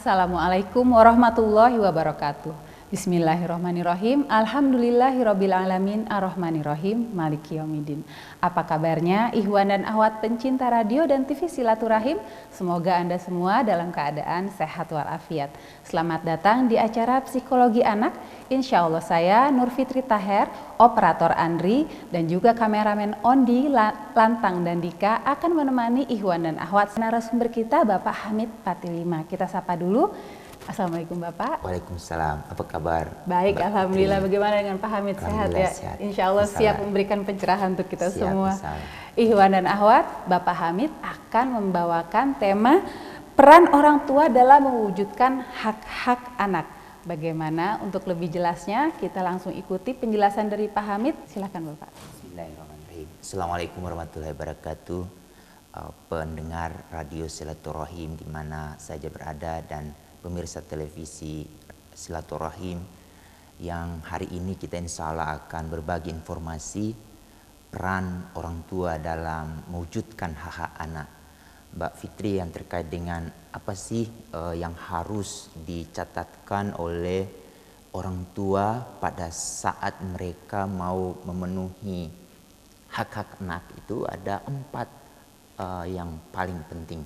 Assalamualaikum warahmatullahi wabarakatuh. Bismillahirrahmanirrahim. Alhamdulillahirrabbilalamin. Ar-Rahmanirrahim. Maliki yaumiddin. Apa kabarnya Ikhwan dan Akhwat pencinta radio dan TV Silaturahim? Semoga Anda semua dalam keadaan sehat walafiat. Selamat datang di acara Psikologi Anak. Insya Allah saya Nur Fitri Taher, operator Andri, dan juga kameramen Ondi, Lantang, dan Dika akan menemani Ikhwan dan Akhwat. Narasumber kita Bapak Hamid Patilima. Kita sapa dulu. Assalamualaikum Bapak. Waalaikumsalam. Apa kabar? Baik, Alhamdulillah. Bagaimana dengan Pak Hamid? Sehat ya? Sehat. Insya Allah siap memberikan pencerahan untuk kita semua. Misalnya. Ikhwan dan Akhwat, Bapak Hamid akan membawakan tema peran orang tua dalam mewujudkan hak-hak anak. Bagaimana? Untuk lebih jelasnya kita langsung ikuti penjelasan dari Pak Hamid. Silakan Bapak. Bismillahirrahmanirrahim. Assalamualaikum warahmatullahi wabarakatuh. Pendengar radio Silaturahim di mana saja berada dan pemirsa televisi Silaturahim yang hari ini kita insya Allah akan berbagi informasi peran orang tua dalam mewujudkan hak-hak anak. Mbak Fitri, yang terkait dengan apa sih yang harus dicatatkan oleh orang tua pada saat mereka mau memenuhi hak-hak anak, itu ada 4 yang paling penting.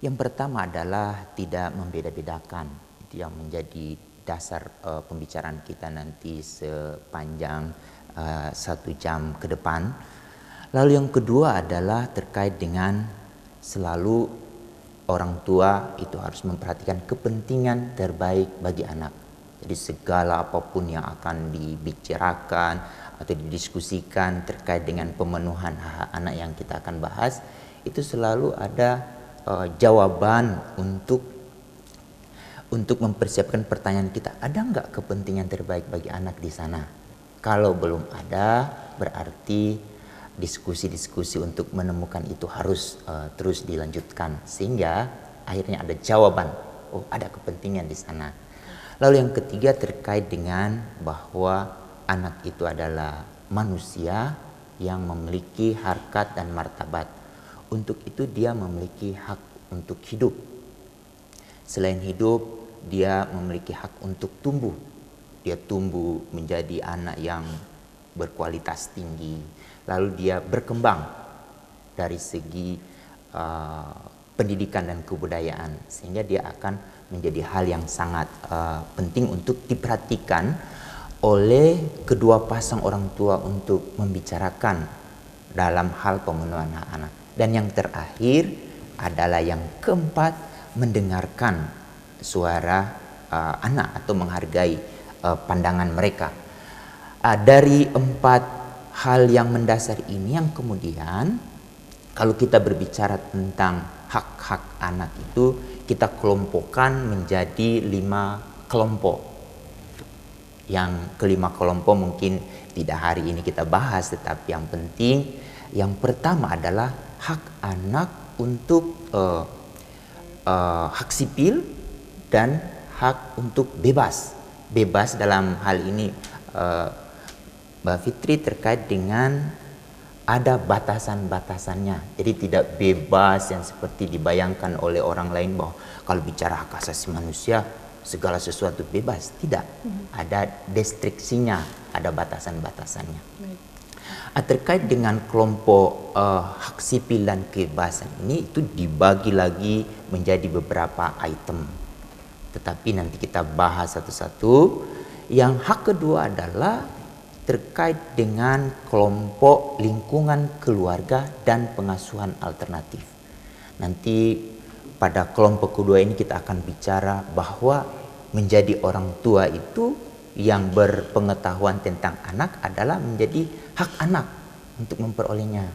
Yang pertama adalah tidak membeda-bedakan. Itu yang menjadi dasar pembicaraan kita nanti sepanjang 1 jam ke depan. Lalu yang kedua adalah terkait dengan selalu orang tua itu harus memperhatikan kepentingan terbaik bagi anak. Jadi segala apapun yang akan dibicarakan atau didiskusikan terkait dengan pemenuhan hak anak yang kita akan bahas, itu selalu ada jawaban untuk mempersiapkan pertanyaan kita. Ada nggak kepentingan terbaik bagi anak di sana? Kalau belum ada, berarti diskusi-diskusi untuk menemukan itu harus terus dilanjutkan sehingga akhirnya ada jawaban. Oh, ada kepentingan di sana. Lalu yang ketiga terkait dengan bahwa anak itu adalah manusia yang memiliki harkat dan martabat. Untuk itu dia memiliki hak untuk hidup. Selain hidup, dia memiliki hak untuk tumbuh. Dia tumbuh menjadi anak yang berkualitas tinggi. Lalu dia berkembang dari segi pendidikan dan kebudayaan. Sehingga dia akan menjadi hal yang sangat penting untuk diperhatikan oleh kedua pasang orang tua untuk membicarakan dalam hal pemenuhan hak anak. Dan yang terakhir adalah yang keempat, mendengarkan suara anak atau menghargai pandangan mereka. Dari 4 hal yang mendasar ini yang kemudian kalau kita berbicara tentang hak-hak anak itu kita kelompokkan menjadi 5 kelompok. Yang kelima kelompok mungkin tidak hari ini kita bahas, tetapi yang penting yang pertama adalah hak anak untuk hak sipil dan hak untuk bebas. Bebas dalam hal ini Mbak Fitri terkait dengan ada batasan-batasannya. Jadi tidak bebas yang seperti dibayangkan oleh orang lain bahwa kalau bicara hak asasi manusia segala sesuatu bebas. Tidak. Ada restriksinya, ada batasan-batasannya. Terkait dengan kelompok hak sipil dan kebebasan ini itu dibagi lagi menjadi beberapa item. Tetapi nanti kita bahas satu-satu. Yang hak kedua adalah terkait dengan kelompok lingkungan keluarga dan pengasuhan alternatif. Nanti pada kelompok kedua ini kita akan bicara bahwa menjadi orang tua itu yang berpengetahuan tentang anak adalah menjadi hak anak untuk memperolehnya.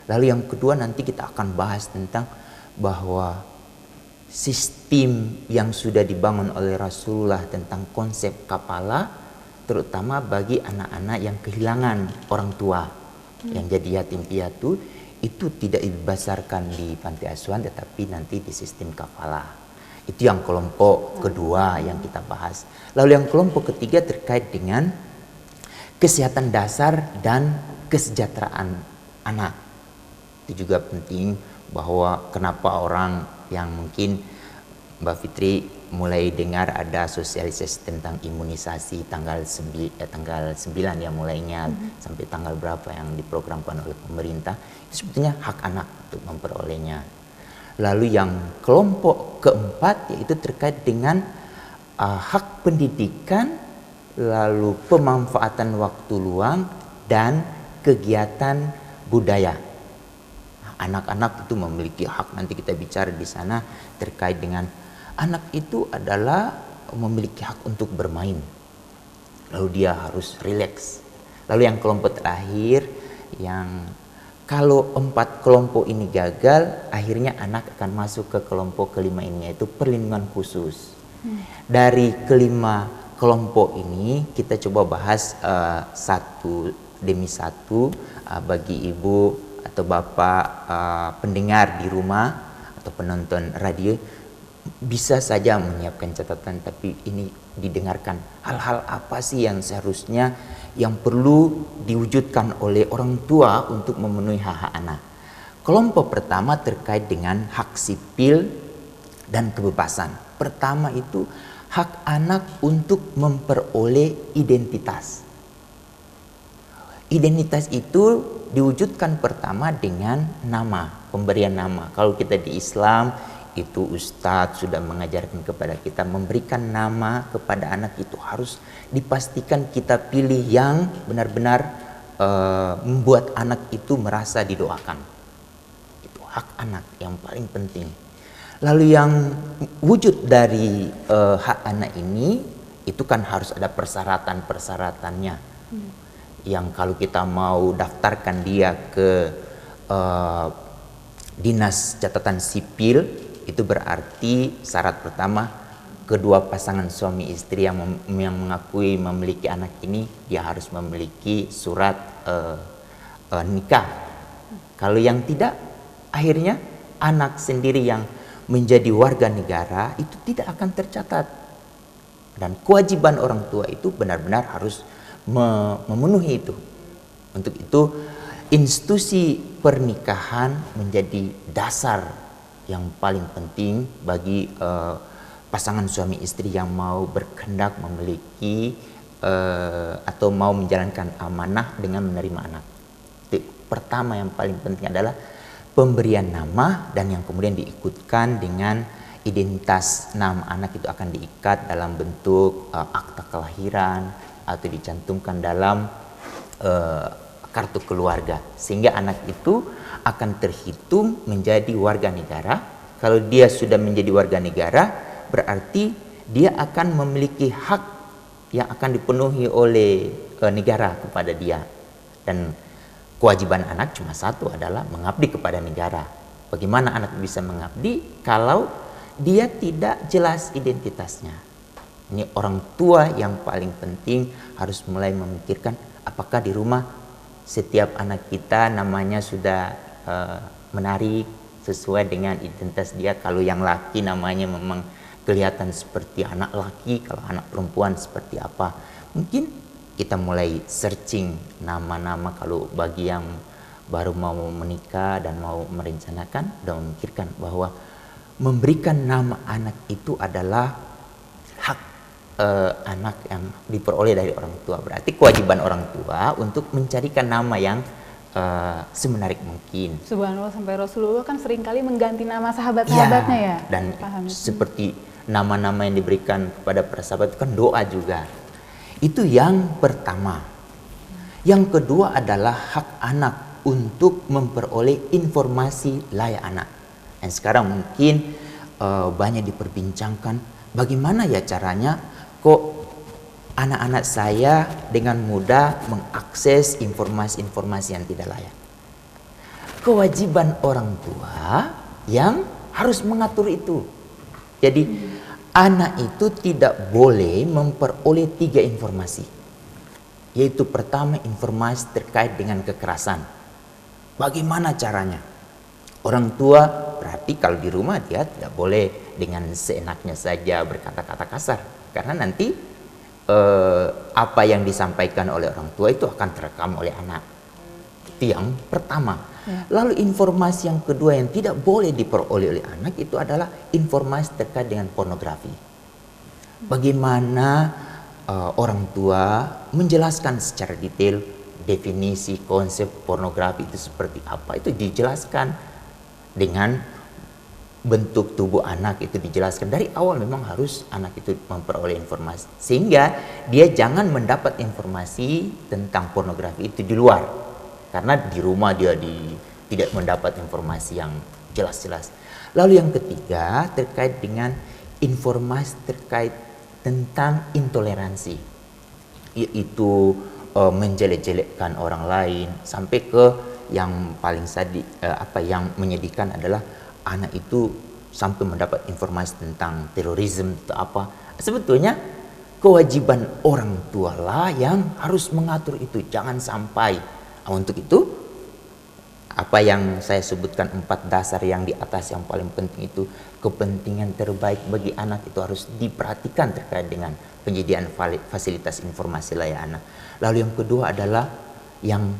Lalu yang kedua nanti kita akan bahas tentang bahwa sistem yang sudah dibangun oleh Rasulullah tentang konsep kafala, terutama bagi anak-anak yang kehilangan orang tua, yang jadi yatim piatu, itu tidak dibesarkan di panti asuhan tetapi nanti di sistem kafala. Itu yang kelompok kedua yang kita bahas. Lalu yang kelompok ketiga terkait dengan kesehatan dasar dan kesejahteraan anak. Itu juga penting bahwa kenapa orang yang mungkin Mbak Fitri mulai dengar ada sosialisasi tentang imunisasi tanggal 9 ya mulainya, sampai tanggal berapa yang diprogramkan oleh pemerintah. Itu sebetulnya hak anak untuk memperolehnya. Lalu yang kelompok keempat yaitu terkait dengan hak pendidikan, lalu pemanfaatan waktu luang dan kegiatan budaya. Anak-anak itu memiliki hak, nanti kita bicara di sana terkait dengan anak itu adalah memiliki hak untuk bermain. Lalu dia harus rileks. Lalu yang kelompok terakhir, yang kalau 4 kelompok ini gagal, akhirnya anak akan masuk ke kelompok kelima ini, yaitu perlindungan khusus. Dari kelima kelompok ini kita coba bahas satu demi satu bagi ibu atau bapak pendengar di rumah atau penonton radio bisa saja menyiapkan catatan, tapi ini didengarkan hal-hal apa sih yang seharusnya yang perlu diwujudkan oleh orang tua untuk memenuhi hak-hak anak. Kelompok pertama terkait dengan hak sipil dan kebebasan. Pertama itu hak anak untuk memperoleh identitas. Identitas itu diwujudkan pertama dengan nama, pemberian nama. Kalau kita di Islam itu ustadz sudah mengajarkan kepada kita memberikan nama kepada anak itu harus dipastikan kita pilih yang benar-benar membuat anak itu merasa didoakan. Itu hak anak yang paling penting. Lalu yang wujud dari hak anak ini itu kan harus ada persyaratan-persyaratannya. Yang kalau kita mau daftarkan dia ke dinas catatan sipil, itu berarti syarat pertama kedua pasangan suami istri yang mengakui memiliki anak ini dia harus memiliki surat nikah. Kalau yang tidak, akhirnya anak sendiri yang menjadi warga negara itu tidak akan tercatat. Dan kewajiban orang tua itu benar-benar harus memenuhi itu. Untuk itu institusi pernikahan menjadi dasar yang paling penting bagi pasangan suami istri yang mau berkehendak memiliki atau mau menjalankan amanah dengan menerima anak. Pertama yang paling penting adalah pemberian nama, dan yang kemudian diikutkan dengan identitas nama anak itu akan diikat dalam bentuk akta kelahiran atau dicantumkan dalam kartu keluarga, sehingga anak itu akan terhitung menjadi warga negara. Kalau dia sudah menjadi warga negara, berarti dia akan memiliki hak yang akan dipenuhi oleh negara kepada dia. Dan kewajiban anak cuma satu, adalah mengabdi kepada negara. Bagaimana anak bisa mengabdi kalau dia tidak jelas identitasnya? Ini orang tua yang paling penting harus mulai memikirkan apakah di rumah setiap anak kita namanya sudah menarik sesuai dengan identitas dia. Kalau yang laki namanya memang kelihatan seperti anak laki, kalau anak perempuan seperti apa. Mungkin kita mulai searching nama-nama kalau bagi yang baru mau menikah dan mau merencanakan, dan memikirkan bahwa memberikan nama anak itu adalah hak anak yang diperoleh dari orang tua. Berarti kewajiban orang tua untuk mencarikan nama yang semenarik mungkin. Subhanallah, sampai Rasulullah kan seringkali mengganti nama sahabat-sahabatnya ya. Dan seperti nama-nama yang diberikan kepada para sahabat itu kan doa juga. Itu yang pertama. Yang kedua adalah hak anak untuk memperoleh informasi layak anak. Dan sekarang mungkin banyak diperbincangkan bagaimana ya caranya kok anak-anak saya dengan mudah mengakses informasi-informasi yang tidak layak. Kewajiban orang tua yang harus mengatur itu. Jadi anak itu tidak boleh memperoleh 3 informasi. Yaitu pertama, informasi terkait dengan kekerasan. Bagaimana caranya? Orang tua berarti kalau di rumah dia tidak boleh dengan seenaknya saja berkata-kata kasar. Karena nanti apa yang disampaikan oleh orang tua itu akan terekam oleh anak. Itu yang pertama. Lalu informasi yang kedua yang tidak boleh diperoleh oleh anak itu adalah informasi terkait dengan pornografi. Bagaimana orang tua menjelaskan secara detail definisi konsep pornografi itu seperti apa, itu dijelaskan dengan bentuk tubuh anak, itu dijelaskan dari awal. Memang harus anak itu memperoleh informasi sehingga dia jangan mendapat informasi tentang pornografi itu di luar, karena di rumah dia tidak mendapat informasi yang jelas-jelas. Lalu yang ketiga terkait dengan informasi terkait tentang intoleransi, yaitu menjelek-jelekkan orang lain, sampai ke yang paling yang menyedihkan adalah anak itu sampai mendapat informasi tentang terorisme atau apa. Sebetulnya kewajiban orang tua lah yang harus mengatur itu, jangan sampai. Untuk itu apa yang saya sebutkan 4 dasar yang di atas yang paling penting itu, kepentingan terbaik bagi anak itu harus diperhatikan terkait dengan penyediaan fasilitas informasi layak anak. Lalu yang kedua adalah yang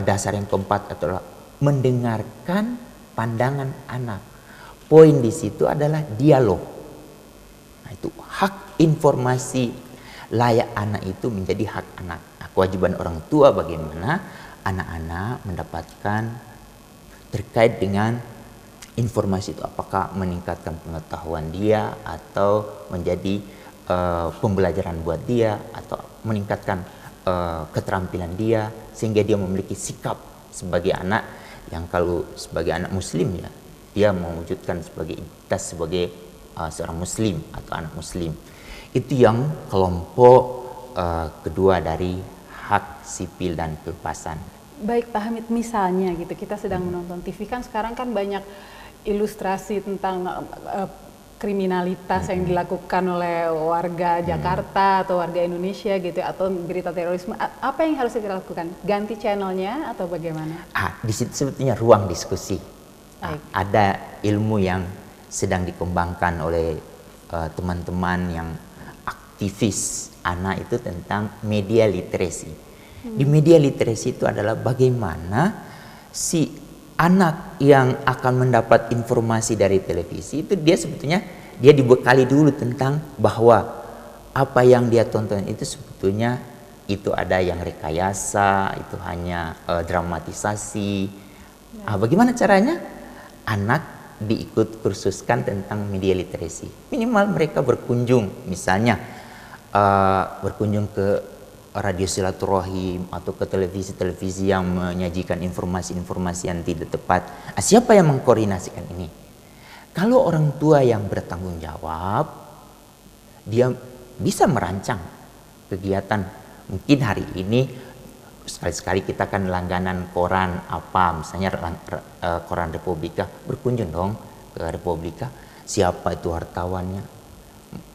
dasar yang keempat adalah mendengarkan pandangan anak. Poin di situ adalah dialog. Nah, itu hak informasi layak anak itu menjadi hak anak. Nah, kewajiban orang tua bagaimana anak-anak mendapatkan terkait dengan informasi itu, apakah meningkatkan pengetahuan dia atau menjadi pembelajaran buat dia atau meningkatkan keterampilan dia sehingga dia memiliki sikap sebagai anak yang, kalau sebagai anak muslim ya, dia mewujudkan sebagai identitas sebagai seorang muslim atau anak muslim. Itu yang kelompok kedua dari hak sipil dan kebebasan. Baik Pak Hamid, misalnya gitu kita sedang menonton TV, kan sekarang kan banyak ilustrasi tentang kriminalitas yang dilakukan oleh warga Jakarta atau warga Indonesia gitu, atau berita terorisme. Apa yang harus kita lakukan? Ganti channelnya atau bagaimana? Di situ sebetulnya ruang diskusi. Ada ilmu yang sedang dikembangkan oleh teman-teman yang aktivis anak itu tentang media literasi. Di media literasi itu adalah bagaimana si anak yang akan mendapat informasi dari televisi itu dia sebetulnya dia dibekali dulu tentang bahwa apa yang dia tonton itu sebetulnya itu ada yang rekayasa, itu hanya dramatisasi. Bagaimana caranya? Anak diikut kursuskan tentang media literasi. Minimal mereka berkunjung, misalnya berkunjung ke radio silaturahim atau ke televisi-televisi yang menyajikan informasi-informasi yang tidak tepat. Siapa yang mengkoordinasikan ini? Kalau orang tua yang bertanggung jawab, dia bisa merancang kegiatan. Mungkin hari ini sekali-sekali kita kan langganan koran apa, misalnya koran Republika, berkunjung dong ke Republika. Siapa itu wartawannya?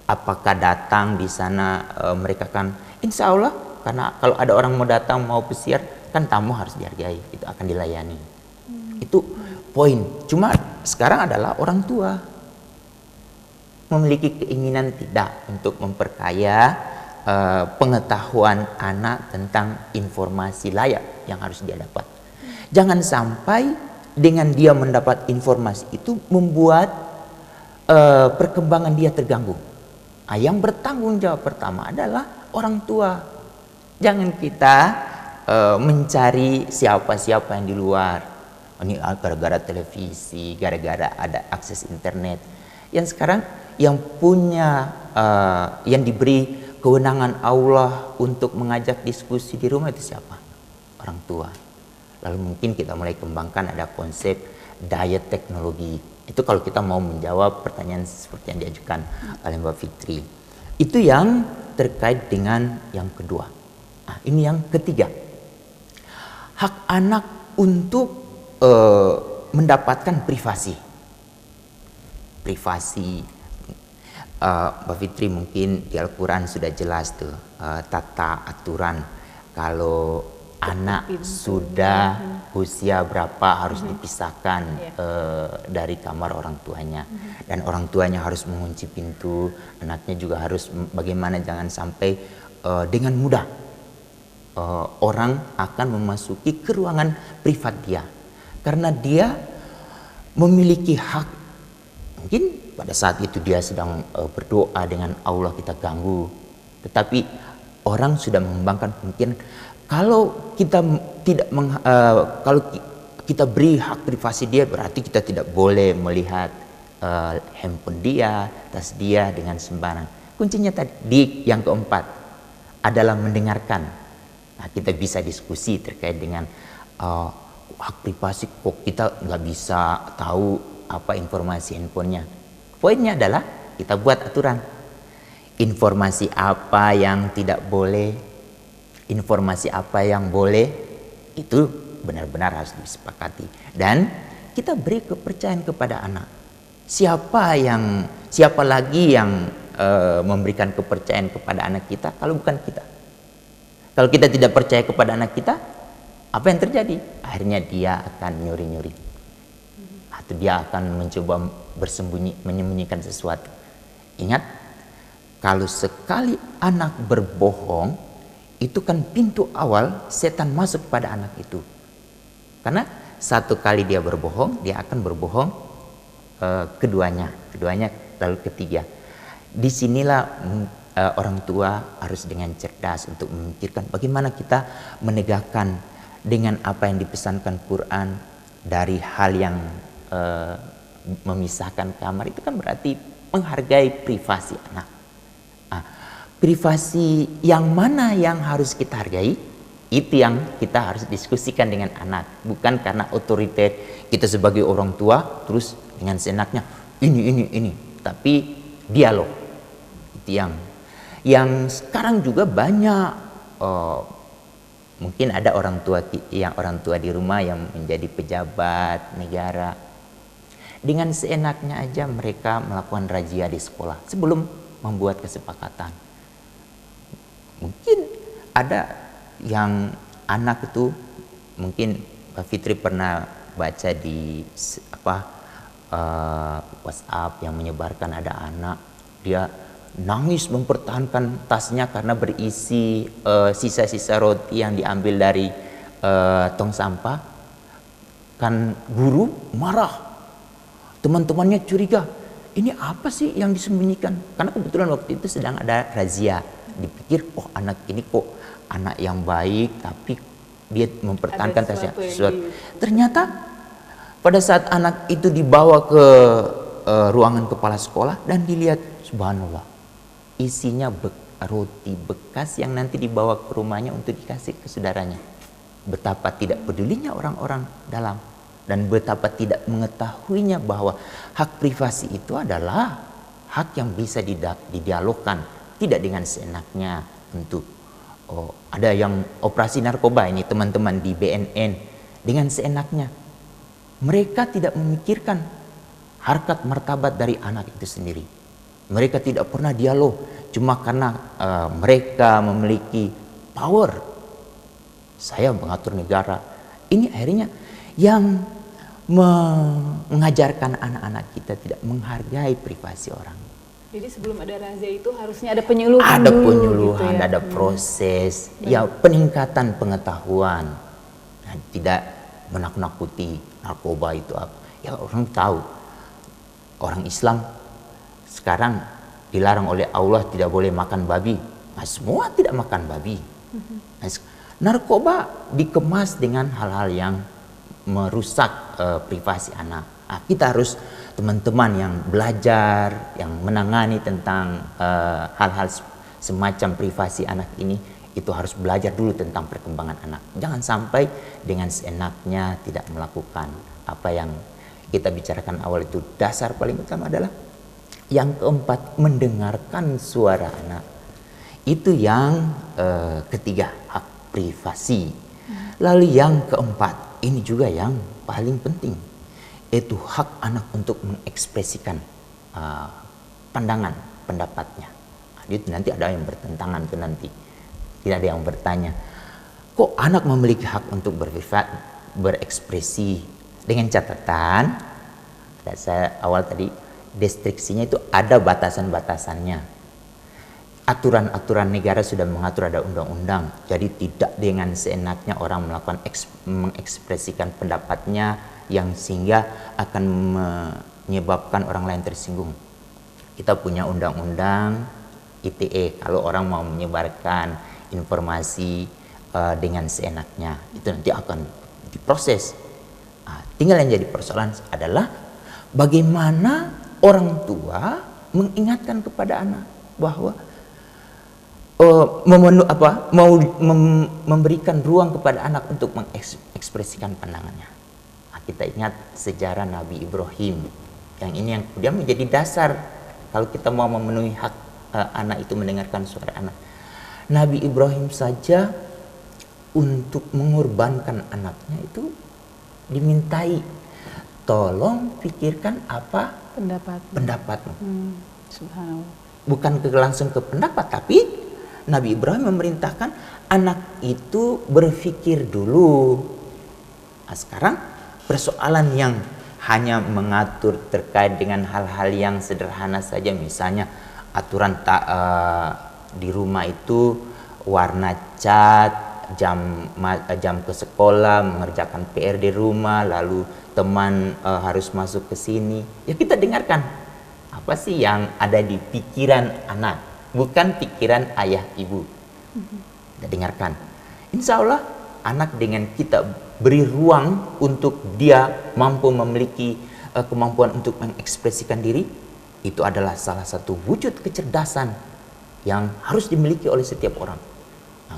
Apakah datang di sana mereka kan, insya Allah, karena kalau ada orang mau datang mau pesiar kan tamu harus dihargai, itu akan dilayani. Itu poin. Cuma sekarang adalah orang tua memiliki keinginan tidak untuk memperkaya pengetahuan anak tentang informasi layak yang harus dia dapat. Jangan sampai dengan dia mendapat informasi itu membuat perkembangan dia terganggu. Yang bertanggung jawab pertama adalah orang tua. Jangan kita mencari siapa-siapa yang di luar. Ini gara-gara televisi, gara-gara ada akses internet. Yang sekarang yang punya, yang diberi kewenangan Allah untuk mengajak diskusi di rumah itu siapa? Orang tua. Lalu mungkin kita mulai kembangkan ada konsep diet teknologi. Itu kalau kita mau menjawab pertanyaan seperti yang diajukan oleh Mbak Fitri. Itu yang terkait dengan yang kedua. Ini yang ketiga. Hak anak untuk mendapatkan privasi. Privasi. Mbak Fitri mungkin di Al-Quran sudah jelas tuh tata aturan kalau anak sudah usia berapa harus dipisahkan dari kamar orang tuanya, dan orang tuanya harus mengunci pintu, anaknya juga harus bagaimana jangan sampai dengan mudah orang akan memasuki ke ruangan privat dia, karena dia memiliki hak. Mungkin pada saat itu dia sedang berdoa dengan Allah, kita ganggu. Tetapi orang sudah mengembangkan pemikiran, kalau kita tidak kalau kita beri hak privasi dia, berarti kita tidak boleh melihat handphone dia, tas dia dengan sembarang. Kuncinya tadi yang keempat adalah mendengarkan. Nah, kita bisa diskusi terkait dengan hak privasi, kok kita nggak bisa tahu apa informasi handphonenya. Poinnya adalah kita buat aturan. Informasi apa yang tidak boleh, informasi apa yang boleh, itu benar-benar harus disepakati. Dan kita beri kepercayaan kepada anak. Siapa lagi yang memberikan kepercayaan kepada anak kita kalau bukan kita? Kalau kita tidak percaya kepada anak kita, apa yang terjadi? Akhirnya dia akan nyuri-nyuri, atau dia akan mencoba menyembunyikan sesuatu. Ingat, kalau sekali anak berbohong, itu kan pintu awal setan masuk pada anak itu. Karena satu kali dia berbohong, dia akan berbohong keduanya lalu ketiga. Disinilah orang tua harus dengan cerdas untuk memikirkan bagaimana kita menegakkan dengan apa yang dipesankan Quran, dari hal yang memisahkan kamar, itu kan berarti menghargai privasi anak. Privasi yang mana yang harus kita hargai, itu yang kita harus diskusikan dengan anak. Bukan karena otoriter kita sebagai orang tua terus dengan seenaknya ini, tapi dialog. Itu yang sekarang juga banyak. Mungkin ada orang tua di rumah yang menjadi pejabat negara, dengan seenaknya aja mereka melakukan razia di sekolah sebelum membuat kesepakatan. Mungkin ada yang anak itu, mungkin Mbak Fitri pernah baca di WhatsApp yang menyebarkan, ada anak dia nangis mempertahankan tasnya karena berisi sisa-sisa roti yang diambil dari tong sampah. Kan guru marah, teman-temannya curiga, ini apa sih yang disembunyikan? Karena kebetulan waktu itu sedang ada razia. Dipikir, oh anak ini kok anak yang baik, tapi dia mempertahankan tasnya sesuatu. Ternyata pada saat anak itu dibawa ke ruangan kepala sekolah dan dilihat, subhanallah, isinya roti bekas yang nanti dibawa ke rumahnya untuk dikasih ke saudaranya. Betapa tidak pedulinya orang-orang dalam, dan betapa tidak mengetahuinya bahwa hak privasi itu adalah hak yang bisa didialogkan. Tidak dengan seenaknya untuk ada yang operasi narkoba ini, teman-teman di BNN, dengan seenaknya. Mereka tidak memikirkan harkat martabat dari anak itu sendiri. Mereka tidak pernah dialog, cuma karena mereka memiliki power. Saya mengatur negara. Ini akhirnya yang mengajarkan anak-anak kita tidak menghargai privasi orang. Jadi sebelum ada razia itu harusnya ada penyuluhan ada dulu, penyuluhan, gitu ya? ada proses, ya peningkatan pengetahuan. Nah, tidak menakut-nakuti narkoba itu apa. Ya orang tahu, orang Islam sekarang dilarang oleh Allah tidak boleh makan babi. Nah, semua tidak makan babi. Nah, narkoba dikemas dengan hal-hal yang merusak privasi anak. Nah, kita harus, teman-teman yang belajar, yang menangani tentang hal-hal semacam privasi anak ini, itu harus belajar dulu tentang perkembangan anak. Jangan sampai dengan seenaknya tidak melakukan apa yang kita bicarakan awal itu. Dasar paling utama adalah yang keempat, mendengarkan suara anak. Itu yang ketiga, hak privasi. Lalu yang keempat, ini juga yang paling penting, itu hak anak untuk mengekspresikan pandangan, pendapatnya. Itu nanti ada yang bertentangan tuh nanti. Tidak ada yang bertanya, kok anak memiliki hak untuk berekspresi, dengan catatan, saya awal tadi, deskripsinya itu ada batasan-batasannya. Aturan-aturan negara sudah mengatur, ada undang-undang. Jadi tidak dengan seenaknya orang melakukan mengekspresikan pendapatnya yang sehingga akan menyebabkan orang lain tersinggung. kita punya undang-undang ITE. Kalau orang mau menyebarkan informasi dengan seenaknya, itu nanti akan diproses. Tinggal yang jadi persoalan adalah bagaimana orang tua mengingatkan kepada anak bahwa memberikan ruang kepada anak untuk mengekspresikan pandangannya. Kita ingat sejarah Nabi Ibrahim, yang ini yang kemudian menjadi dasar kalau kita mau memenuhi hak anak itu mendengarkan suara anak. Nabi Ibrahim saja untuk mengorbankan anaknya itu dimintai, tolong pikirkan apa pendapatmu. Subhanallah. Bukan langsung ke pendapat, tapi Nabi Ibrahim memerintahkan anak itu berpikir dulu. Sekarang persoalan yang hanya mengatur terkait dengan hal-hal yang sederhana saja, misalnya aturan di rumah itu warna cat, jam ke sekolah, mengerjakan PR di rumah, lalu teman harus masuk ke sini. Ya kita dengarkan apa sih yang ada di pikiran anak, bukan pikiran ayah ibu. Kita dengarkan. Insya Allah anak dengan kita beri ruang untuk dia mampu memiliki kemampuan untuk mengekspresikan diri, itu adalah salah satu wujud kecerdasan yang harus dimiliki oleh setiap orang.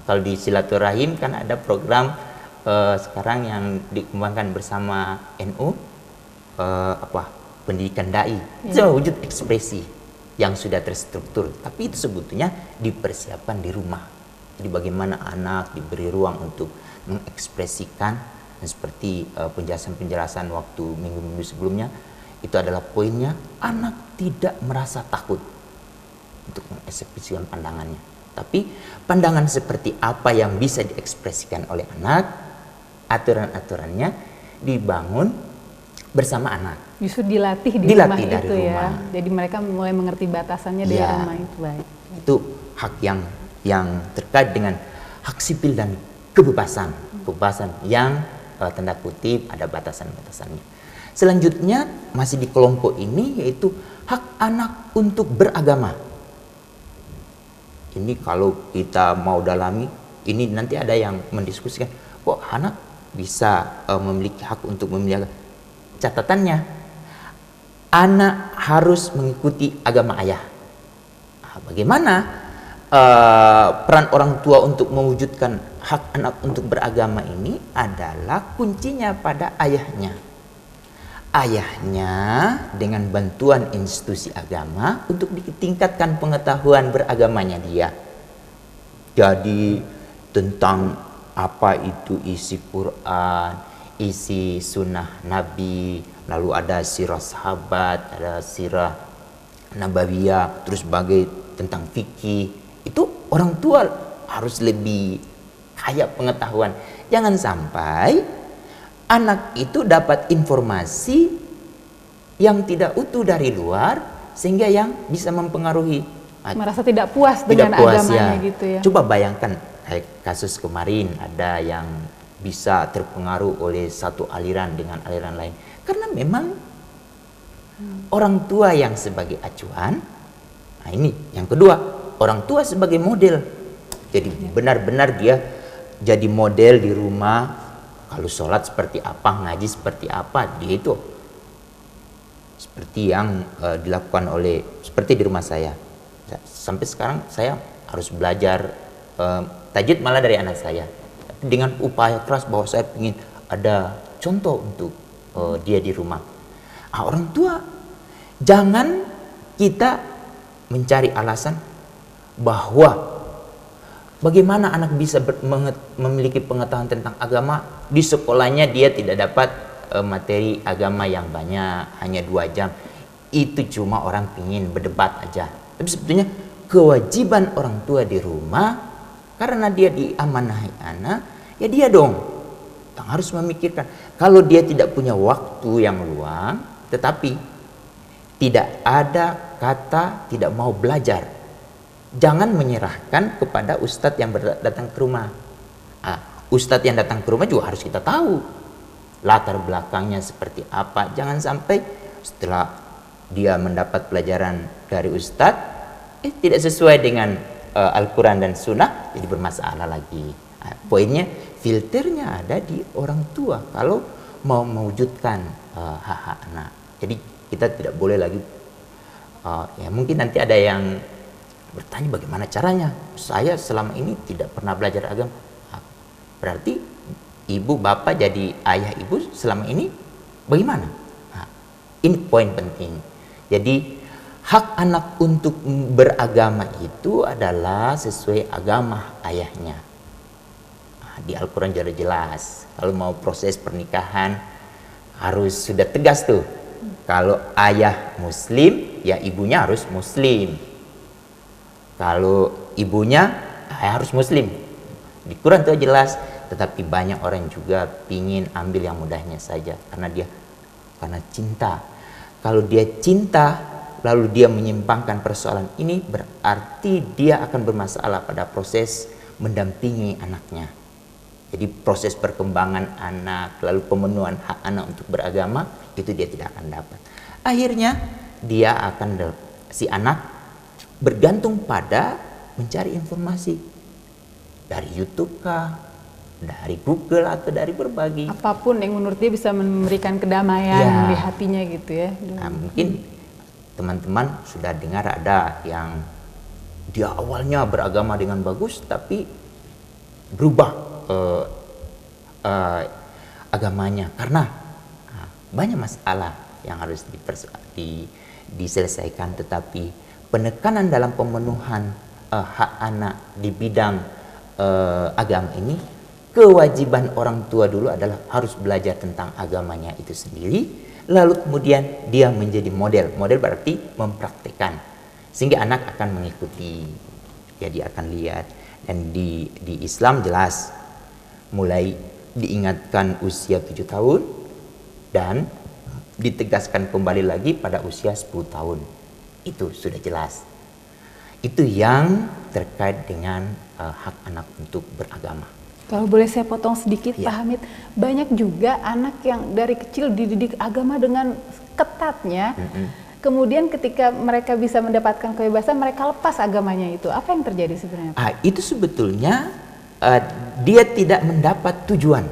Kalau di silaturahim kan ada program sekarang yang dikembangkan bersama NU, pendidikan dai. Itu wujud ekspresi yang sudah terstruktur, tapi itu sebetulnya dipersiapkan di rumah. Jadi bagaimana anak diberi ruang untuk mengekspresikan, dan seperti penjelasan-penjelasan waktu minggu-minggu sebelumnya, itu adalah poinnya, anak tidak merasa takut untuk mengekspresikan pandangannya. Tapi pandangan seperti apa yang bisa diekspresikan oleh anak, aturan-aturannya dibangun bersama anak. Justru dilatih di rumah itu ya. Jadi mereka mulai mengerti batasannya dari rumah itu. Baik. Itu hak yang terkait dengan hak sipil dan kebebasan yang tanda kutip ada batasan-batasannya. Selanjutnya masih di kelompok ini, yaitu hak anak untuk beragama. Ini kalau kita mau dalami, ini nanti ada yang mendiskusikan, kok anak bisa memiliki hak untuk memilih agama. Catatannya, anak harus mengikuti agama ayah. Bagaimana peran orang tua untuk mewujudkan hak anak untuk beragama ini adalah kuncinya pada ayahnya. Ayahnya dengan bantuan institusi agama untuk ditingkatkan pengetahuan beragamanya dia. Jadi tentang apa itu isi Quran, isi sunnah Nabi, lalu ada sirah sahabat, ada sirah nabawiyah, terus tentang fikih. Itu orang tua harus lebih kaya pengetahuan. Jangan sampai anak itu dapat informasi yang tidak utuh dari luar, sehingga yang bisa mempengaruhi. Merasa tidak puas dengan agamanya gitu ya. Coba bayangkan kasus kemarin, ada yang bisa terpengaruh oleh satu aliran dengan aliran lain. Karena memang orang tua yang sebagai acuan. Nah ini yang kedua, orang tua sebagai model. Jadi benar-benar dia jadi model di rumah. Kalau sholat seperti apa, ngaji seperti apa, dia itu seperti yang dilakukan seperti di rumah saya. Sampai sekarang saya harus belajar tajwid malah dari anak saya. Dengan upaya keras bahwa saya ingin ada contoh untuk dia di rumah. Orang tua, jangan kita mencari alasan bahwa bagaimana anak bisa memiliki pengetahuan tentang agama, di sekolahnya dia tidak dapat materi agama yang banyak, hanya 2 jam. Itu cuma orang ingin berdebat aja. Tapi sebetulnya kewajiban orang tua di rumah, karena dia diamanahi anak, ya dia dong yang harus memikirkan. Kalau dia tidak punya waktu yang luang, tetapi tidak ada kata tidak mau belajar, jangan menyerahkan kepada ustadz yang datang ke rumah. Ustadz yang datang ke rumah juga harus kita tahu latar belakangnya seperti apa. Jangan sampai setelah dia mendapat pelajaran dari ustadz, tidak sesuai dengan Al-Quran dan Sunnah, jadi bermasalah lagi. Nah, poinnya, filternya ada di orang tua kalau mau mewujudkan hak-hak anak. Jadi kita tidak boleh lagi, ya mungkin nanti ada yang bertanya bagaimana caranya. Saya selama ini tidak pernah belajar agama. Berarti ibu bapak jadi ayah ibu selama ini bagaimana? Nah, ini poin penting. Jadi hak anak untuk beragama itu adalah sesuai agama ayahnya. Nah, di Al-Quran jelas. Kalau mau proses pernikahan harus sudah tegas tuh. Kalau ayah muslim, ya ibunya harus muslim. Kalau ibunya harus muslim. Di Quran itu jelas. Tetapi banyak orang juga pingin ambil yang mudahnya saja karena cinta. Kalau dia cinta lalu dia menyimpangkan persoalan ini, berarti dia akan bermasalah pada proses mendampingi anaknya. Jadi proses perkembangan anak, lalu pemenuhan hak anak untuk beragama, itu dia tidak akan dapat. Akhirnya si anak bergantung pada mencari informasi dari YouTube kah, dari Google, atau dari berbagai apapun yang menurut dia bisa memberikan kedamaian di hatinya gitu ya. Nah, mungkin teman-teman sudah dengar ada yang dia awalnya beragama dengan bagus tapi berubah agamanya karena banyak masalah yang harus diselesaikan. Tetapi penekanan dalam pemenuhan hak anak di bidang agama ini, kewajiban orang tua dulu adalah harus belajar tentang agamanya itu sendiri, lalu kemudian dia menjadi model. Model berarti mempraktikkan, sehingga anak akan mengikuti, ya dia akan lihat. Dan di Islam jelas mulai diingatkan usia 7 tahun dan ditegaskan kembali lagi pada usia 10 tahun. Itu sudah jelas. Itu yang terkait dengan hak anak untuk beragama. Kalau boleh saya potong sedikit, Pak Hamid, banyak juga anak yang dari kecil dididik agama dengan ketatnya, kemudian ketika mereka bisa mendapatkan kebebasan, mereka lepas agamanya itu. Apa yang terjadi sebenarnya? Itu sebetulnya dia tidak mendapat tujuan.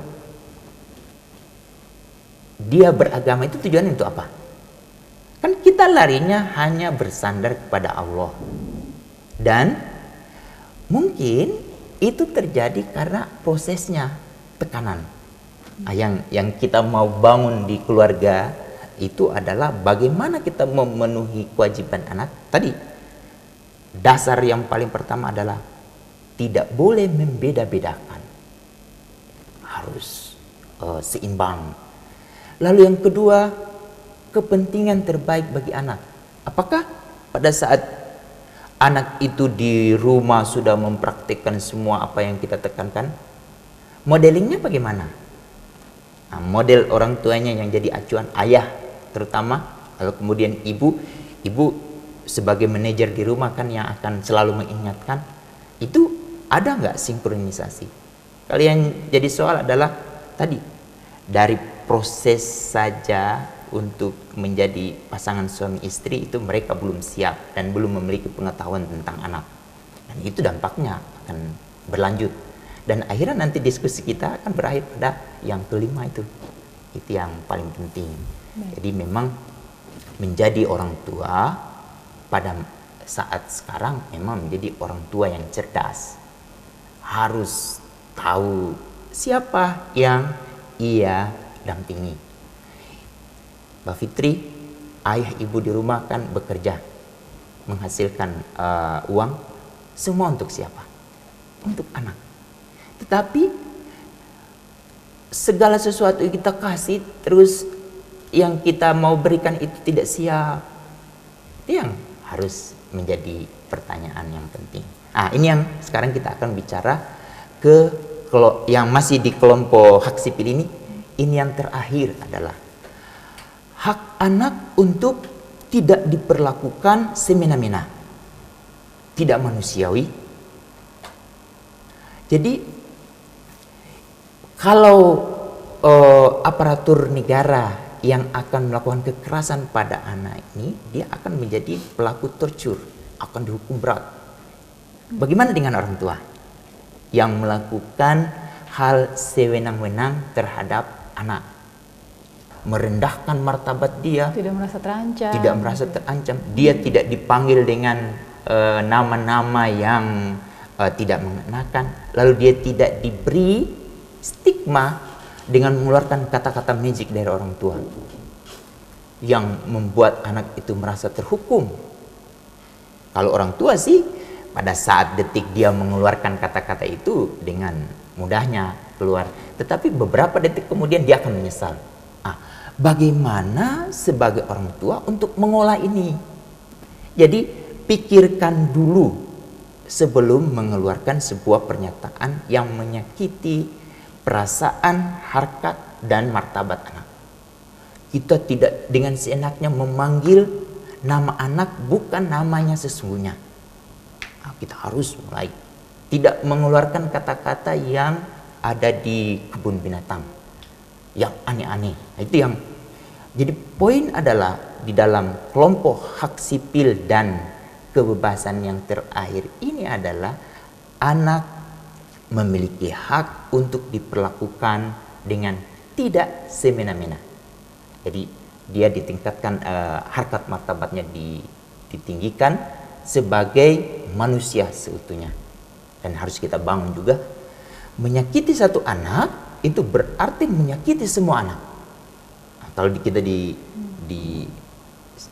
Dia beragama itu tujuannya untuk apa? Kan kita larinya hanya bersandar kepada Allah. Dan mungkin itu terjadi karena prosesnya tekanan. Yang kita mau bangun di keluarga itu adalah bagaimana kita memenuhi kewajiban anak. Tadi dasar yang paling pertama adalah tidak boleh membeda-bedakan, harus seimbang. Lalu yang kedua, kepentingan terbaik bagi anak. Apakah pada saat anak itu di rumah sudah mempraktikkan semua apa yang kita tekankan? Modelingnya bagaimana? Nah, model orang tuanya yang jadi acuan, ayah terutama, lalu kemudian ibu sebagai manajer di rumah kan yang akan selalu mengingatkan. Itu ada nggak sinkronisasi? Kalian jadi soal adalah tadi dari proses saja untuk menjadi pasangan suami istri itu mereka belum siap dan belum memiliki pengetahuan tentang anak, dan itu dampaknya akan berlanjut dan akhirnya nanti diskusi kita akan berakhir pada yang kelima itu yang paling penting. Jadi memang menjadi orang tua pada saat sekarang memang menjadi orang tua yang cerdas, harus tahu siapa yang ia dampingi. Mbak Fitri, ayah ibu di rumah kan bekerja, menghasilkan uang, semua untuk siapa? Untuk anak. Tetapi segala sesuatu yang kita kasih, terus yang kita mau berikan itu tidak siap. Itu yang harus menjadi pertanyaan yang penting. Ini yang sekarang kita akan bicara yang masih di kelompok hak sipil ini yang terakhir adalah hak anak untuk tidak diperlakukan semena-mena, tidak manusiawi. Jadi kalau aparatur negara yang akan melakukan kekerasan pada anak ini, dia akan menjadi pelaku torture, akan dihukum berat. Bagaimana dengan orang tua yang melakukan hal sewenang-wenang terhadap anak, merendahkan martabat dia, Tidak merasa terancam. tidak merasa terancam, dia tidak dipanggil dengan nama-nama yang tidak mengenakan, lalu dia tidak diberi stigma dengan mengeluarkan kata-kata magic dari orang tua yang membuat anak itu merasa terhukum. Kalau orang tua sih pada saat detik dia mengeluarkan kata-kata itu dengan mudahnya keluar, tetapi beberapa detik kemudian dia akan menyesal. Bagaimana sebagai orang tua untuk mengolah ini? Jadi pikirkan dulu sebelum mengeluarkan sebuah pernyataan yang menyakiti perasaan, harkat, dan martabat anak. Kita tidak dengan seenaknya memanggil nama anak bukan namanya sesungguhnya. Kita harus mulai tidak mengeluarkan kata-kata yang ada di kebun binatang, yang aneh-aneh. Itu yang jadi poin adalah di dalam kelompok hak sipil dan kebebasan yang terakhir ini adalah anak memiliki hak untuk diperlakukan dengan tidak semena-mena. Jadi dia ditingkatkan, harkat martabatnya ditinggikan sebagai manusia seutuhnya. Dan harus kita bangun juga, menyakiti satu anak itu berarti menyakiti semua anak. Kalau kita di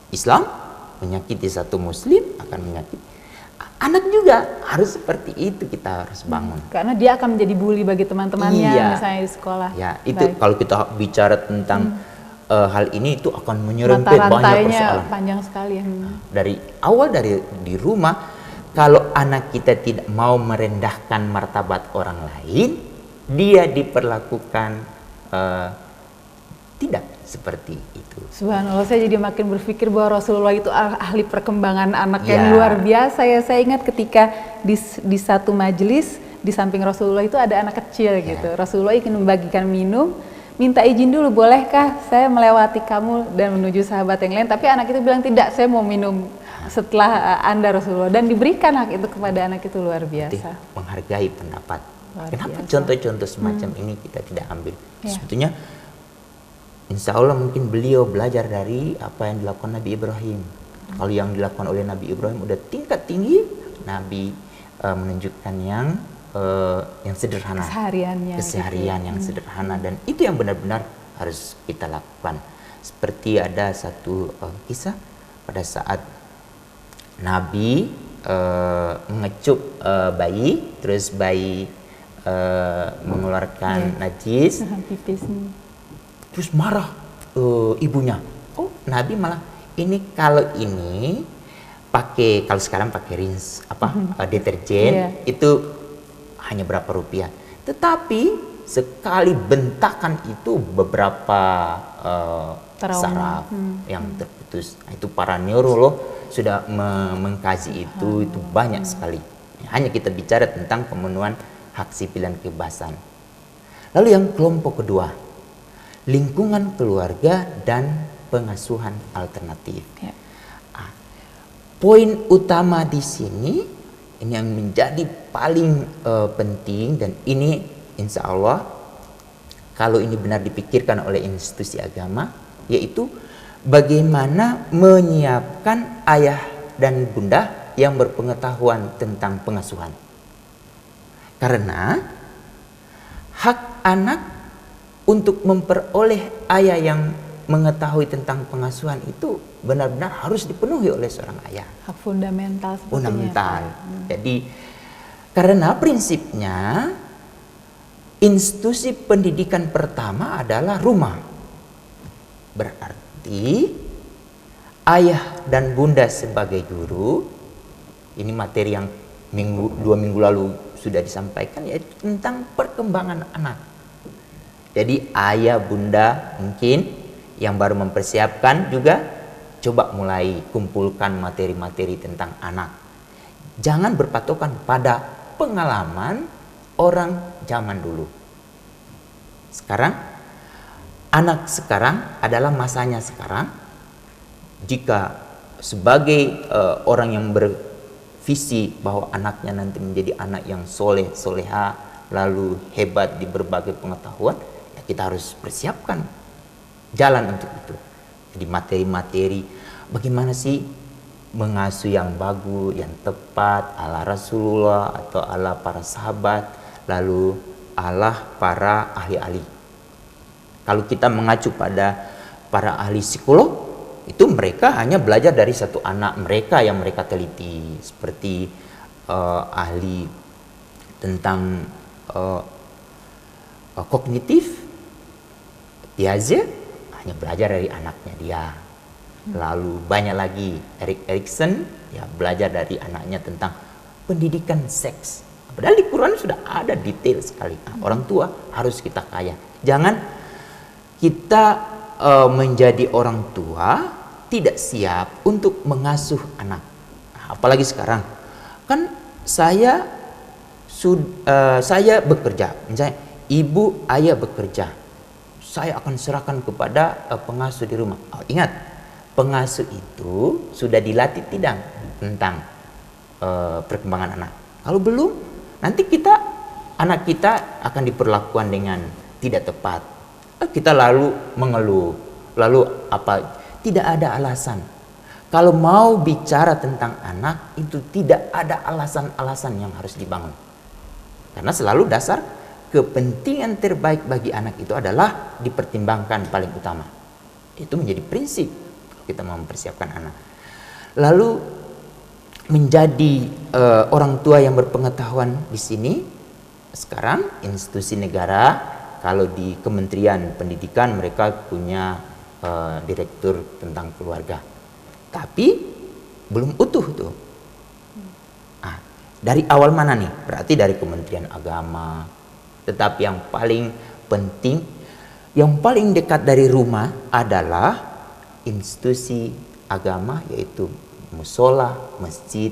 Islam, menyakiti satu muslim akan menyakiti anak juga, harus seperti itu, kita harus bangun. Karena dia akan menjadi bully bagi teman-temannya, Iya. misalnya di sekolah. Ya, itu Baik. kalau kita bicara tentang hal ini, itu akan menyerempet Mata banyak rantainya persoalan. panjang sekali. Dari awal, dari di rumah, kalau anak kita tidak mau merendahkan martabat orang lain, dia diperlakukan tidak seperti itu. Subhanallah, saya jadi makin berpikir bahwa Rasulullah itu ahli perkembangan anak Ya. yang luar biasa ya. Saya ingat ketika di satu majelis, di samping Rasulullah itu ada anak kecil gitu. Rasulullah ingin membagikan minum, minta izin dulu, bolehkah saya melewati kamu dan menuju sahabat yang lain? Tapi anak itu bilang tidak, saya mau minum setelah Anda Rasulullah. Dan diberikan hak itu kepada anak itu, luar Jadi, biasa. menghargai pendapat. Luar Kenapa biasa. contoh-contoh semacam ini kita tidak ambil? Ya. Sebetulnya insya Allah mungkin beliau belajar dari apa yang dilakukan Nabi Ibrahim. Kalau yang dilakukan oleh Nabi Ibrahim udah tingkat tinggi, Nabi menunjukkan yang sederhana, keseharian yang sederhana, dan itu yang benar-benar harus kita lakukan. Seperti ada satu kisah pada saat Nabi mengecup bayi, terus bayi mengeluarkan najis, Pipis. terus marah ibunya. Oh, Nabi malah ini kalau ini pakai, kalau sekarang pakai rinse deterjen, itu hanya berapa rupiah. Tetapi sekali bentakan itu beberapa saraf yang terputus. Nah, itu para neurolog sudah mengkaji itu banyak sekali. Hanya kita bicara tentang pemenuhan hak sipil dan kebebasan. Lalu yang kelompok kedua, lingkungan keluarga dan pengasuhan alternatif. Ya. Poin utama di sini, ini yang menjadi paling penting, dan ini insya Allah kalau ini benar dipikirkan oleh institusi agama, yaitu bagaimana menyiapkan ayah dan bunda yang berpengetahuan tentang pengasuhan. Karena hak anak untuk memperoleh ayah yang mengetahui tentang pengasuhan itu benar-benar harus dipenuhi oleh seorang ayah. Hak fundamental sepertinya. Fundamental. Jadi karena prinsipnya institusi pendidikan pertama adalah rumah. Berarti ayah dan bunda sebagai guru, ini materi yang 2 minggu lalu sudah disampaikan, yaitu tentang perkembangan anak. Jadi ayah bunda mungkin yang baru mempersiapkan juga coba mulai kumpulkan materi-materi tentang anak. Jangan berpatokan pada pengalaman orang zaman dulu. Sekarang anak sekarang adalah masanya sekarang. Jika sebagai orang yang bervisi bahwa anaknya nanti menjadi anak yang soleh, soleha, lalu hebat di berbagai pengetahuan, ya kita harus persiapkan jalan untuk itu. Jadi materi-materi bagaimana sih mengasuh yang bagus, yang tepat ala Rasulullah atau ala para sahabat, lalu ala para ahli-ahli. Kalau kita mengacu pada para ahli psikolog, itu mereka hanya belajar dari satu anak mereka yang mereka teliti, seperti ahli tentang kognitif, Piaget hanya belajar dari anaknya dia. Lalu banyak lagi Erik Erikson, ya belajar dari anaknya tentang pendidikan seks. Padahal di Quran sudah ada detail sekali. Nah, orang tua harus kita kaya. Jangan kita menjadi orang tua tidak siap untuk mengasuh anak. Nah, apalagi sekarang, kan saya bekerja, misalnya ibu ayah bekerja, saya akan serahkan kepada pengasuh di rumah. Oh, ingat, pengasuh itu sudah dilatih tidak tentang perkembangan anak. Kalau belum, nanti anak kita akan diperlakukan dengan tidak tepat. Kita lalu mengeluh, lalu apa? Tidak ada alasan. Kalau mau bicara tentang anak, itu tidak ada alasan-alasan yang harus dibangun. Karena selalu dasar kepentingan terbaik bagi anak itu adalah dipertimbangkan paling utama. Itu menjadi prinsip kita mau mempersiapkan anak. Lalu menjadi orang tua yang berpengetahuan di sini, sekarang institusi negara, kalau di Kementerian Pendidikan mereka punya direktur tentang keluarga, tapi belum utuh tuh. Nah, dari awal mana nih? Berarti dari Kementerian Agama. Tetapi yang paling penting, yang paling dekat dari rumah adalah institusi agama, yaitu musola, masjid.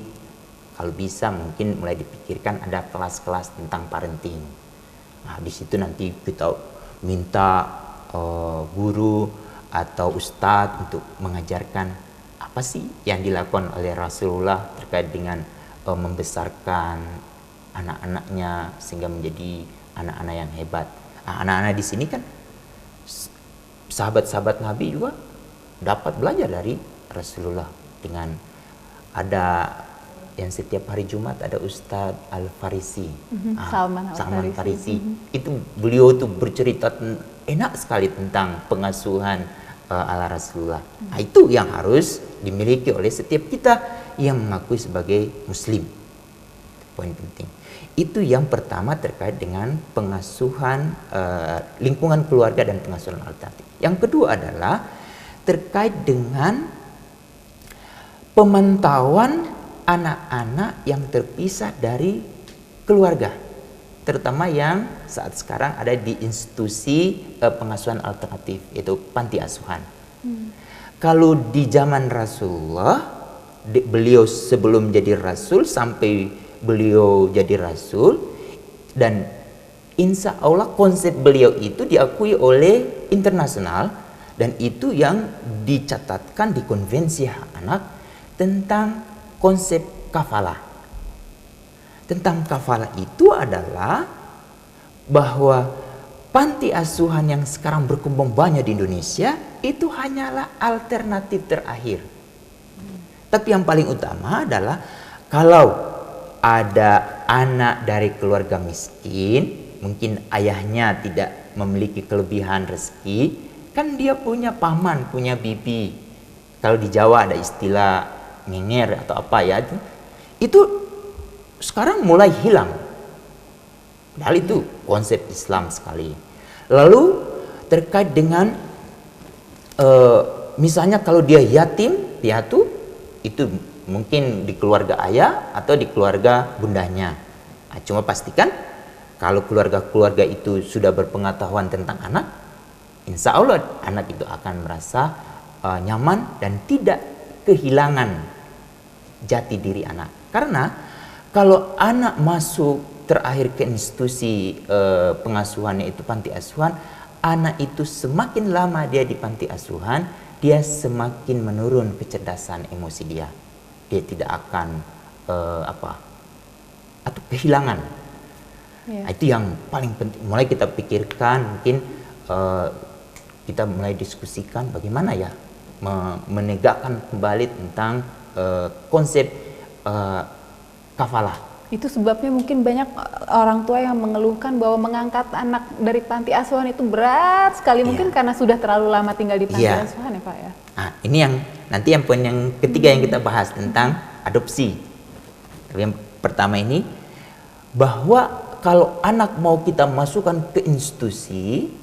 Kalau bisa mungkin mulai dipikirkan ada kelas-kelas tentang parenting. Nah, di situ nanti kita minta guru atau ustadz untuk mengajarkan apa sih yang dilakukan oleh Rasulullah terkait dengan membesarkan anak-anaknya sehingga menjadi anak-anak yang hebat. Nah, anak-anak di sini kan sahabat-sahabat Nabi juga dapat belajar dari Rasulullah, dengan ada yang setiap hari Jumat ada Ustadz Al-Farisi, Salman Farisi. Itu beliau tuh bercerita enak sekali tentang pengasuhan ala Rasulullah. Nah, itu yang harus dimiliki oleh setiap kita yang mengakui sebagai Muslim. Poin penting. Itu yang pertama terkait dengan pengasuhan lingkungan keluarga dan pengasuhan alternatif. Yang kedua adalah terkait dengan pemantauan anak-anak yang terpisah dari keluarga, terutama yang saat sekarang ada di institusi pengasuhan alternatif, yaitu panti asuhan. Kalau di zaman Rasulullah, beliau sebelum jadi Rasul sampai beliau jadi Rasul, dan insya Allah konsep beliau itu diakui oleh internasional, dan itu yang dicatatkan di Konvensi Hak Anak tentang konsep kafalah. Tentang kafalah itu adalah bahwa panti asuhan yang sekarang berkembang banyak di Indonesia itu hanyalah alternatif terakhir. Tapi yang paling utama adalah kalau ada anak dari keluarga miskin, mungkin ayahnya tidak memiliki kelebihan rezeki, kan dia punya paman, punya bibi. Kalau di Jawa ada istilah ngenger atau apa ya, itu sekarang mulai hilang. Padahal itu konsep Islam sekali. Lalu terkait dengan misalnya kalau dia yatim piatu, itu mungkin di keluarga ayah atau di keluarga bundanya. Nah, cuma pastikan kalau keluarga-keluarga itu sudah berpengetahuan tentang anak, insya Allah anak itu akan merasa nyaman dan tidak kehilangan jati diri anak. Karena kalau anak masuk terakhir ke institusi pengasuhannya itu panti asuhan, anak itu semakin lama dia di panti asuhan, dia semakin menurun kecerdasan emosi dia. Dia tidak akan atau kehilangan. Nah, itu yang paling penting. Mulai kita pikirkan, mungkin kita mulai diskusikan bagaimana ya menegakkan kembali tentang konsep kafalah. Itu sebabnya mungkin banyak orang tua yang mengeluhkan bahwa mengangkat anak dari panti asuhan itu berat sekali, mungkin karena sudah terlalu lama tinggal di panti asuhan ya Pak ya. Nah, ini yang nanti yang poin yang ketiga yang kita bahas tentang adopsi. Yang pertama ini bahwa kalau anak mau kita masukkan ke institusi,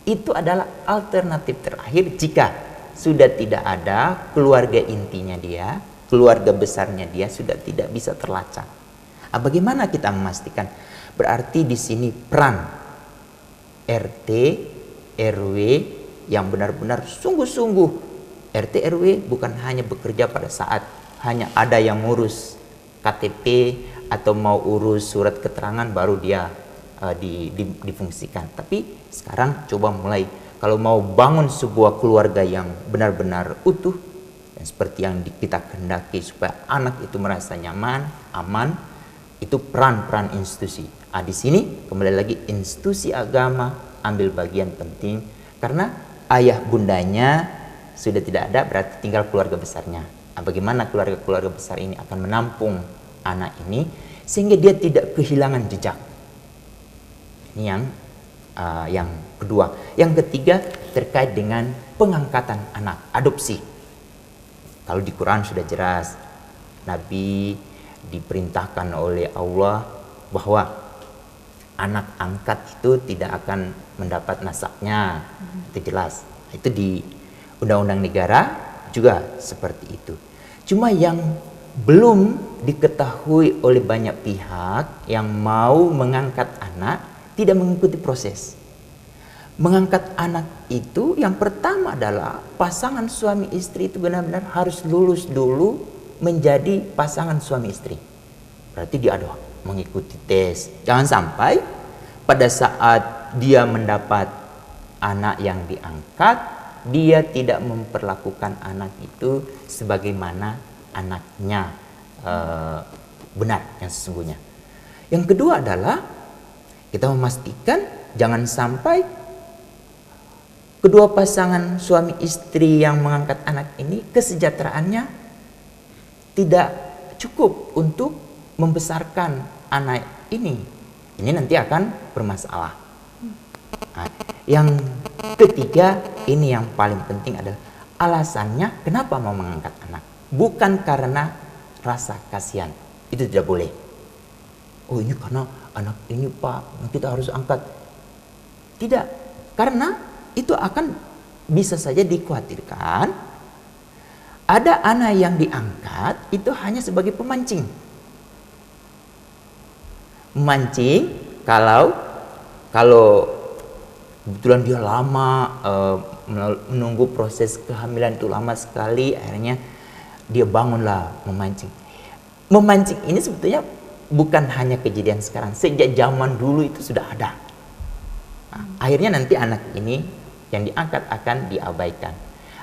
itu adalah alternatif terakhir jika sudah tidak ada keluarga intinya dia, keluarga besarnya dia sudah tidak bisa terlacak. Nah, bagaimana kita memastikan? Berarti di sini peran RT, RW yang benar-benar sungguh-sungguh. RT, RW bukan hanya bekerja pada saat hanya ada yang ngurus KTP atau mau urus surat keterangan baru dia difungsikan. Tapi sekarang coba mulai, kalau mau bangun sebuah keluarga yang benar-benar utuh, dan seperti yang kita kehendaki supaya anak itu merasa nyaman, aman, itu peran-peran institusi. Di sini kembali lagi institusi agama ambil bagian penting, karena ayah bundanya sudah tidak ada, berarti tinggal keluarga besarnya. Bagaimana keluarga-keluarga besar ini akan menampung anak ini sehingga dia tidak kehilangan jejak. Ini yang kedua. Yang ketiga terkait dengan pengangkatan anak, adopsi. Kalau di Quran sudah jelas, Nabi diperintahkan oleh Allah bahwa anak angkat itu tidak akan mendapat nasabnya. Itu jelas. Itu di undang-undang negara juga seperti itu. Cuma yang belum diketahui oleh banyak pihak yang mau mengangkat anak tidak mengikuti proses. Mengangkat anak itu yang pertama adalah pasangan suami istri itu benar-benar harus lulus dulu menjadi pasangan suami istri. Berarti dia ada mengikuti tes. Jangan sampai pada saat dia mendapat anak yang diangkat, dia tidak memperlakukan anak itu sebagaimana anaknya benar yang sesungguhnya. Yang kedua adalah kita memastikan jangan sampai kedua pasangan suami istri yang mengangkat anak ini kesejahteraannya tidak cukup untuk membesarkan anak ini. Ini nanti akan bermasalah. Nah, yang ketiga ini yang paling penting adalah alasannya kenapa mau mengangkat anak. Bukan karena rasa kasihan. Itu tidak boleh. Oh, ini karena anak ini Pak, kita harus angkat. Tidak. Karena itu akan bisa saja dikhawatirkan ada anak yang diangkat itu hanya sebagai pemancing. Memancing kalau kebetulan dia lama menunggu proses kehamilan itu lama sekali, akhirnya dia bangunlah memancing. Memancing ini sebetulnya bukan hanya kejadian sekarang, sejak zaman dulu itu sudah ada. Nah, akhirnya nanti anak ini yang diangkat akan diabaikan.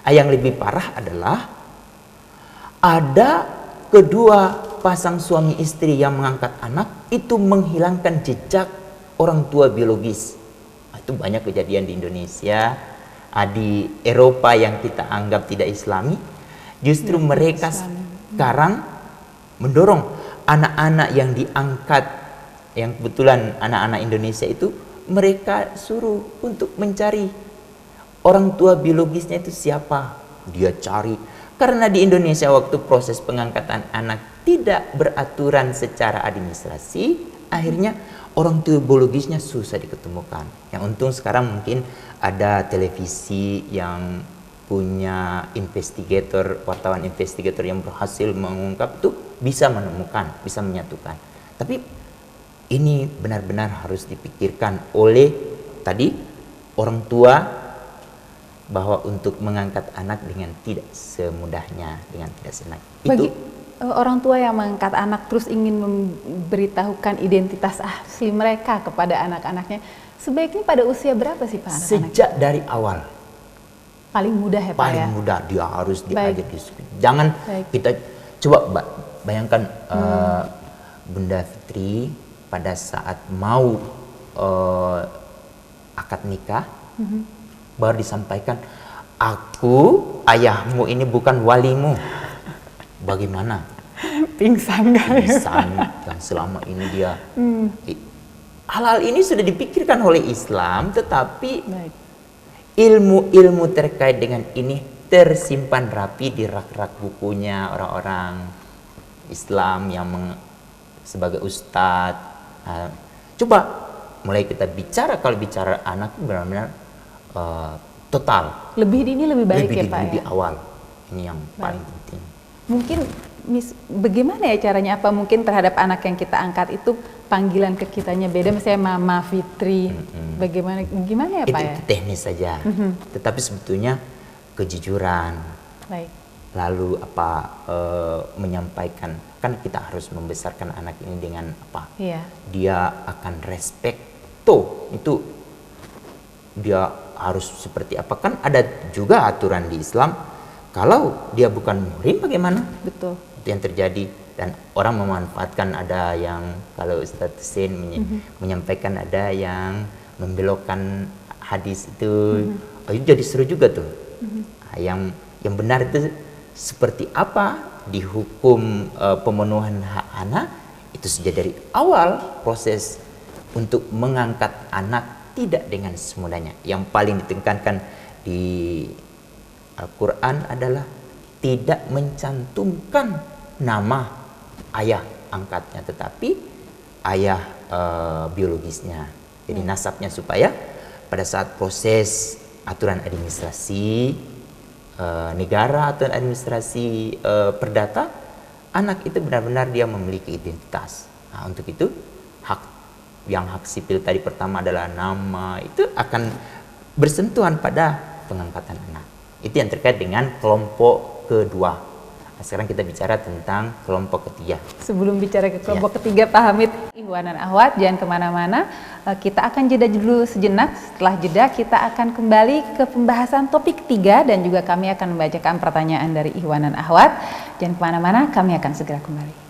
Yang lebih parah adalah ada kedua pasang suami istri yang mengangkat anak itu menghilangkan jejak orang tua biologis. Itu banyak kejadian di Indonesia, di Eropa yang kita anggap tidak Islami. Justru mereka sekarang mendorong anak-anak yang diangkat, yang kebetulan anak-anak Indonesia itu mereka suruh untuk mencari orang tua biologisnya itu siapa. Dia cari. Karena di Indonesia waktu proses pengangkatan anak tidak beraturan secara administrasi, akhirnya orang tua biologisnya susah diketemukan. Yang untung sekarang mungkin ada televisi yang punya investigator, wartawan investigator yang berhasil mengungkap itu bisa menemukan, bisa menyatukan. Tapi ini benar-benar harus dipikirkan oleh tadi orang tua bahwa untuk mengangkat anak dengan tidak semudahnya, dengan tidak senang. Bagi orang tua yang mengangkat anak terus ingin memberitahukan identitas asli mereka kepada anak-anaknya, Sebaiknya pada usia berapa sih Pak anak-anak? Sejak dari awal. Paling mudah ya Pak Paling ya? mudah dia harus diajar Baik. disiplin. Jangan Baik. kita coba bayangkan Bunda Fitri pada saat mau akad nikah baru disampaikan, aku ayahmu ini bukan walimu. Bagaimana? Pingsan kali. Pingsan yang selama ini dia. Hal-hal ini sudah dipikirkan oleh Islam, tetapi Baik. ilmu-ilmu terkait dengan ini tersimpan rapi di rak-rak bukunya orang-orang Islam yang sebagai ustadz. Coba mulai kita bicara, kalau bicara anak benar-benar total. Lebih dini lebih baik ya Pak Lebih ya? awal. Ini yang Baik. paling penting. Mungkin bagaimana ya caranya, apa mungkin terhadap anak yang kita angkat itu panggilan ke kitanya beda, misalnya Mama Fitri, bagaimana gimana ya Pak ya? Itu teknis saja. Tetapi sebetulnya kejujuran, Baik. lalu menyampaikan, kan kita harus membesarkan anak ini dengan apa? Iya. Dia akan respect, itu dia harus seperti apa? Kan ada juga aturan di Islam, kalau dia bukan muhrim bagaimana? Betul. Itu yang terjadi, dan orang memanfaatkan, ada yang kalau Ustadz Hussein menyampaikan, ada yang membelokkan hadis itu. Itu jadi seru juga tuh. Yang benar itu seperti apa dihukum pemenuhan hak anak, itu sejak dari awal proses untuk mengangkat anak tidak dengan semudahnya. Yang paling ditekankan di Al-Quran adalah tidak mencantumkan nama ayah angkatnya, tetapi ayah biologisnya. Jadi nasabnya, supaya pada saat proses aturan administrasi negara atau administrasi perdata, anak itu benar-benar dia memiliki identitas. Nah, untuk itu hak sipil tadi pertama adalah nama, itu akan bersentuhan pada pengangkatan anak. Itu yang terkait dengan kelompok kedua. Nah, sekarang kita bicara tentang kelompok ketiga. Sebelum bicara ke kelompok ketiga Pak Hamid, Ikhwan dan Akhwat jangan kemana-mana, kita akan jeda dulu sejenak. Setelah jeda kita akan kembali ke pembahasan topik ketiga, dan juga kami akan membacakan pertanyaan dari Ikhwan dan Akhwat. Jangan kemana-mana, kami akan segera kembali.